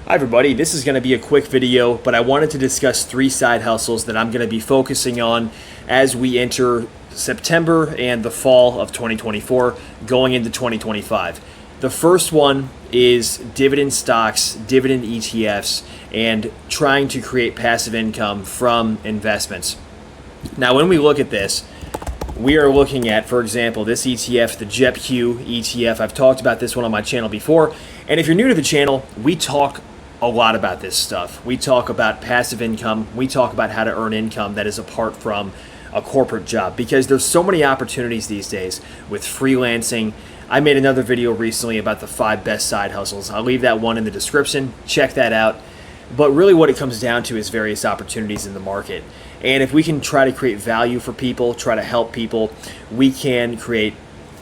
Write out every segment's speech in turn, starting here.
Hi everybody, this is going to be a quick video, but I wanted to discuss 3 side hustles that I'm going to be focusing on as we enter September and the fall of 2024 going into 2025. The first one is dividend stocks, dividend ETFs, and trying to create passive income from investments. Now when we look at this, we are looking at, for example, this ETF, the JEPQ ETF. I've talked about this one on my channel before, and if you're new to the channel, we talk a lot about this stuff. We talk about passive income. We talk about how to earn income that is apart from a corporate job, because there's so many opportunities these days with freelancing. I made another video recently about the 5 best side hustles. I'll leave that one in the description. Check that out. But really what it comes down to is various opportunities in the market. And if we can try to create value for people, try to help people, we can create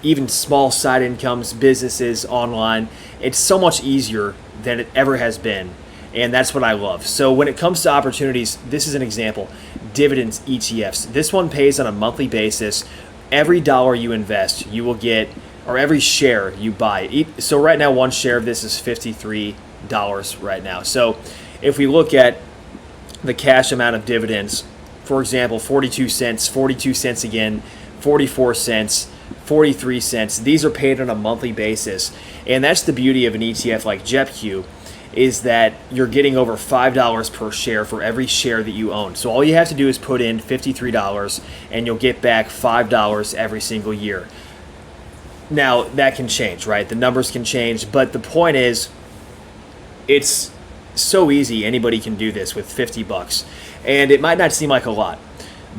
even small side incomes, businesses online. It's so much easier than it ever has been, and that's what I love. So when it comes to opportunities, this is an example. Dividends ETFs. This one pays on a monthly basis. Every dollar you invest, you will get, or every share you buy. So right now, one share of this is $53 right now. So if we look at the cash amount of dividends, for example, 42 cents, 42 cents again, 44 cents, 43 cents. These are paid on a monthly basis. And that's the beauty of an ETF like JEPQ, is that you're getting over $5 per share for every share that you own. So all you have to do is put in $53 and you'll get back $5 every single year. Now that can change, right? The numbers can change, but the point is it's so easy. Anybody can do this with 50 bucks. And it might not seem like a lot,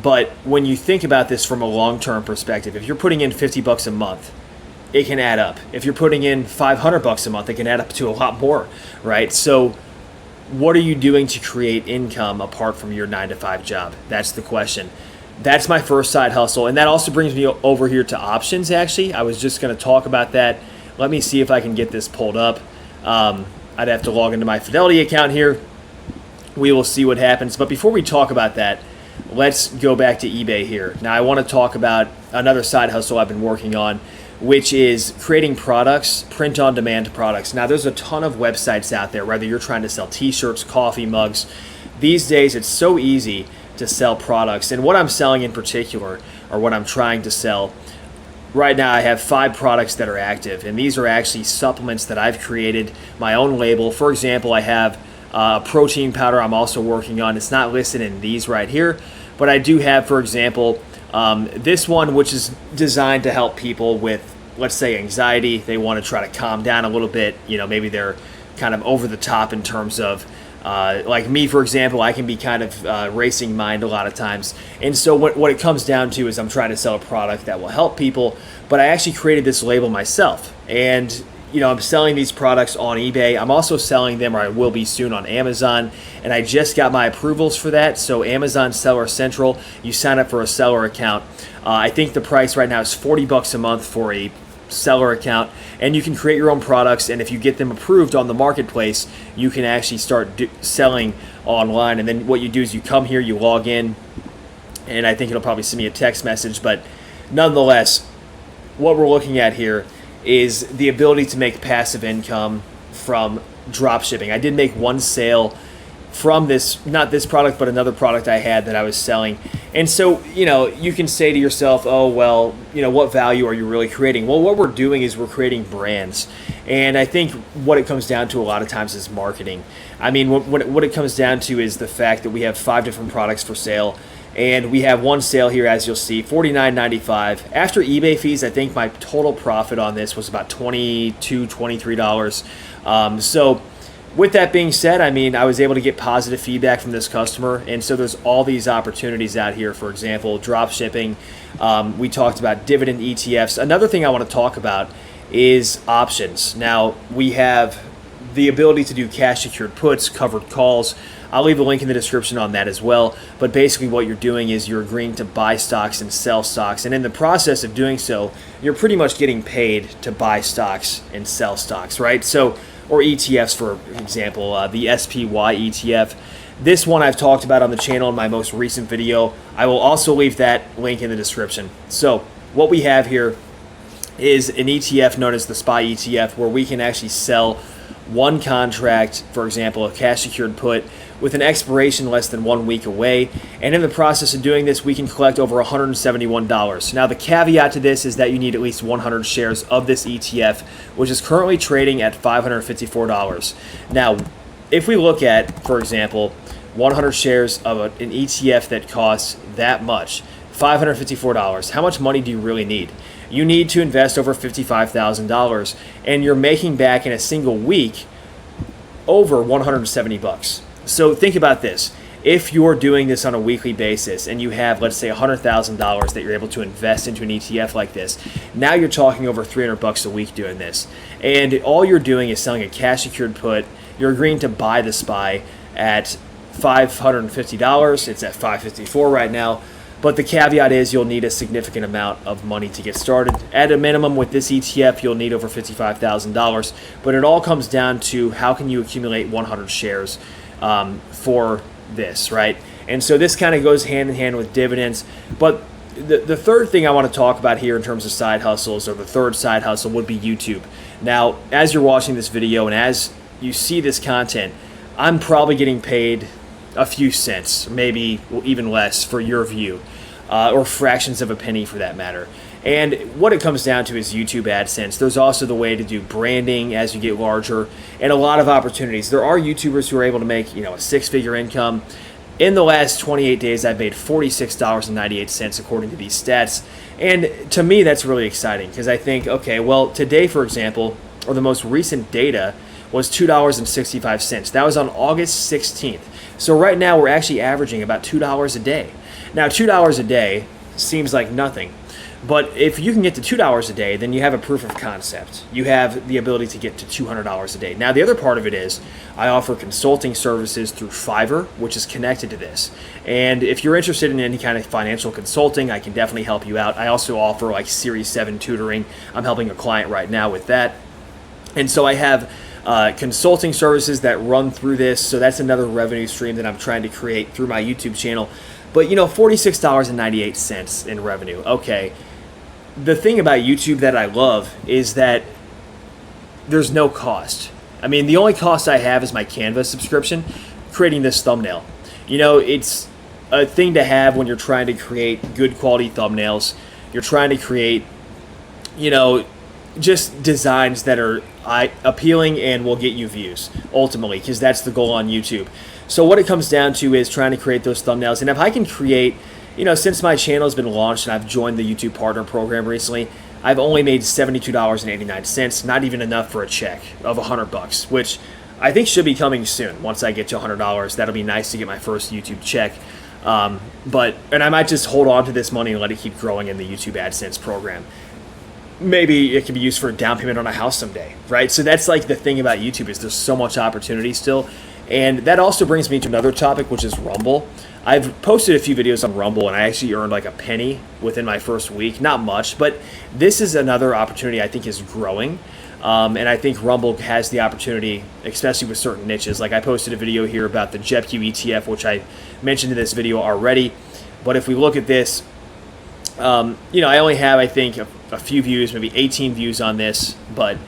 but when you think about this from a long-term perspective, if you're putting in 50 bucks a month, it can add up. If you're putting in 500 bucks a month, it can add up to a lot more, right? So what are you doing to create income apart from your 9-to-5 job? That's the question. That's my first side hustle. And that also brings me over here to options, actually. I was just going to talk about that. Let me see if I can get this pulled up. I'd have to log into my Fidelity account here. We will see what happens. But before we talk about that, let's go back to eBay here. Now I want to talk about another side hustle I've been working on, which is creating products, print-on-demand products. Now there's a ton of websites out there, whether you're trying to sell t-shirts, coffee mugs. These days it's so easy to sell products. And what I'm selling in particular, or what I'm trying to sell, right now I have 5 products that are active. And these are actually supplements that I've created, my own label. For example, I have a protein powder I'm also working on. It's not listed in these right here, but I do have, for example, this one, which is designed to help people with, let's say, anxiety. They want to try to calm down a little bit. You know, maybe they're kind of over the top in terms of, like me, for example, I can be kind of racing mind a lot of times. And so what it comes down to is I'm trying to sell a product that will help people, but I actually created this label myself. And you know, I'm selling these products on eBay. I'm also selling them, or I will be soon, on Amazon. And I just got my approvals for that. So Amazon Seller Central, you sign up for a seller account. I think the price right now is 40 bucks a month for a seller account. And you can create your own products. And if you get them approved on the marketplace, you can actually start selling online. And then what you do is you come here, you log in, and I think it'll probably send me a text message. But nonetheless, what we're looking at here is the ability to make passive income from drop shipping. I did make one sale from this, not this product, but another product I had that I was selling. And so, you know, you can say to yourself, oh, well, you know, what value are you really creating? Well, what we're doing is we're creating brands. And I think what it comes down to a lot of times is marketing. I mean, what it comes down to is the fact that we have 5 different products for sale. And we have one sale here, as you'll see, $49.95. After eBay fees, I think my total profit on this was about $22, $23. So with that being said, I mean, I was able to get positive feedback from this customer. And so there's all these opportunities out here. For example, drop shipping. We talked about dividend ETFs. Another thing I want to talk about is options. Now, we have the ability to do cash secured puts, covered calls. I'll leave a link in the description on that as well. But basically what you're doing is you're agreeing to buy stocks and sell stocks. And in the process of doing so, you're pretty much getting paid to buy stocks and sell stocks, right? So, or ETFs, for example, the SPY ETF. This one I've talked about on the channel in my most recent video. I will also leave that link in the description. So what we have here is an ETF known as the SPY ETF, where we can actually sell one contract, for example, a cash secured put with an expiration less than 1 week away. And in the process of doing this, we can collect over $171. Now, the caveat to this is that you need at least 100 shares of this ETF, which is currently trading at $554. Now, if we look at, for example, 100 shares of an ETF that costs that much, $554, how much money do you really need? You need to invest over $55,000, and you're making back in a single week over $170. So think about this. If you're doing this on a weekly basis and you have, let's say, $100,000 that you're able to invest into an ETF like this, now you're talking over $300 a week doing this. And all you're doing is selling a cash secured put. You're agreeing to buy the SPY at $550. It's at $554 right now. But the caveat is you'll need a significant amount of money to get started. At a minimum, with this ETF, you'll need over $55,000. But it all comes down to how can you accumulate 100 shares for this, right? And so this kind of goes hand in hand with dividends. But the third thing I want to talk about here in terms of side hustles, or the third side hustle, would be YouTube. Now, as you're watching this video and as you see this content, I'm probably getting paid a few cents, maybe even less, for your view, or fractions of a penny for that matter. And what it comes down to is YouTube AdSense. There's also the way to do branding as you get larger, and a lot of opportunities. There are YouTubers who are able to make, a six-figure income. In the last 28 days, I've made $46.98 according to these stats. And to me, that's really exciting because I think, okay, well, today, for example, or the most recent data was $2.65. That was on August 16th. So right now, we're actually averaging about $2 a day. Now, $2 a day seems like nothing. But if you can get to $2 a day, then you have a proof of concept. You have the ability to get to $200 a day. Now, the other part of it is I offer consulting services through Fiverr, which is connected to this. And if you're interested in any kind of financial consulting, I can definitely help you out. I also offer like Series 7 tutoring. I'm helping a client right now with that. And so I have consulting services that run through this. So that's another revenue stream that I'm trying to create through my YouTube channel. But, $46.98 in revenue. Okay. The thing about YouTube that I love is that there's no cost. I mean, the only cost I have is my Canva subscription, creating this thumbnail. It's a thing to have when you're trying to create good quality thumbnails. You're trying to create, just designs that are appealing and will get you views, ultimately, because that's the goal on YouTube. So what it comes down to is trying to create those thumbnails. And if I can create, since my channel has been launched and I've joined the YouTube Partner Program recently, I've only made $72.89, not even enough for a check of $100, which I think should be coming soon. Once I get to $100, that'll be nice to get my first YouTube check. And I might just hold on to this money and let it keep growing in the YouTube AdSense program. Maybe it can be used for a down payment on a house someday, right? So that's like the thing about YouTube is there's so much opportunity still. And that also brings me to another topic, which is Rumble. I've posted a few videos on Rumble, and I actually earned like a penny within my first week. Not much, but this is another opportunity I think is growing. And I think Rumble has the opportunity, especially with certain niches. Like I posted a video here about the JEPQ ETF, which I mentioned in this video already. But if we look at this, I only have, I think, a few views, maybe 18 views on this, but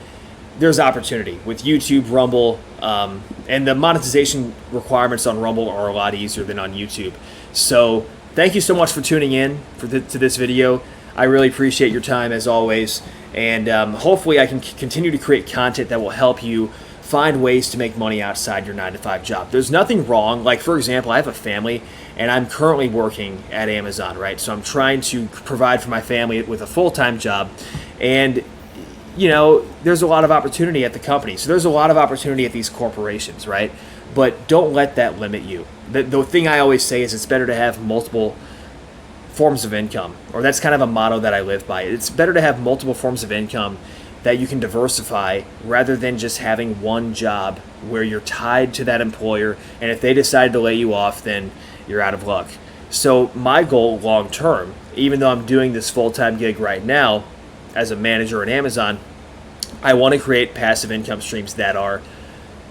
there's opportunity with YouTube, Rumble, and the monetization requirements on Rumble are a lot easier than on YouTube. So thank you so much for tuning in to this video. I really appreciate your time as always, and hopefully I can continue to create content that will help you find ways to make money outside your 9-to-5 job. There's nothing wrong. Like, for example, I have a family, and I'm currently working at Amazon, right? So I'm trying to provide for my family with a full-time job, and there's a lot of opportunity at the company. So there's a lot of opportunity at these corporations, right? But don't let that limit you. The thing I always say is it's better to have multiple forms of income, or that's kind of a motto that I live by. It's better to have multiple forms of income that you can diversify rather than just having one job where you're tied to that employer, and if they decide to lay you off, then you're out of luck. So my goal long term, even though I'm doing this full-time gig right now as a manager at Amazon, I want to create passive income streams that are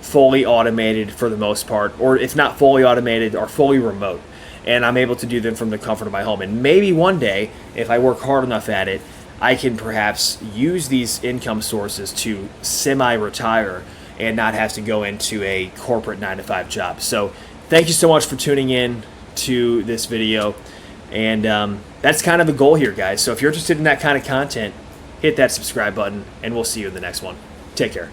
fully automated for the most part, or if not fully automated, are fully remote. And I'm able to do them from the comfort of my home. And maybe one day, if I work hard enough at it, I can perhaps use these income sources to semi-retire and not have to go into a corporate 9-to-5 job. So thank you so much for tuning in to this video. And that's kind of the goal here, guys. So if you're interested in that kind of content, hit that subscribe button, and we'll see you in the next one. Take care.